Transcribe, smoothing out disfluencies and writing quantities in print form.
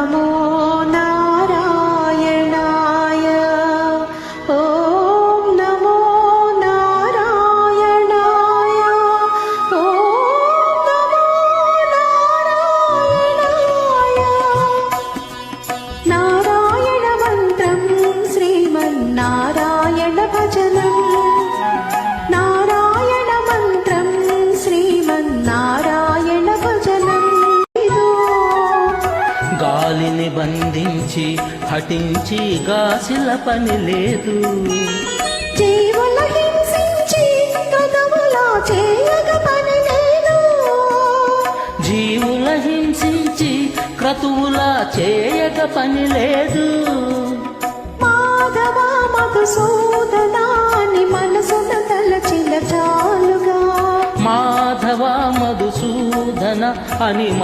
నమో నారాయణాయ. ఓం నమో నారాయణాయ. ఓం నమో నారాయణాయ. నారాయణ మంత్రం శ్రీమన్నారాయణ భజనం. నారాయణ మంత్రం శ్రీమన్నారాయణ భజనం. గాలిని బంధించి హఠించి గాసిల పని లేదు. జీవుల హింసించి కదవులా చేయగ పని లేదు. జీవుల హింసించి క్రతువులా చేయగ పని లేదు. మాధవ మధుసూదనాని మనసున తలచిన చాలుగా. మాధవ మధుసూదన అని మన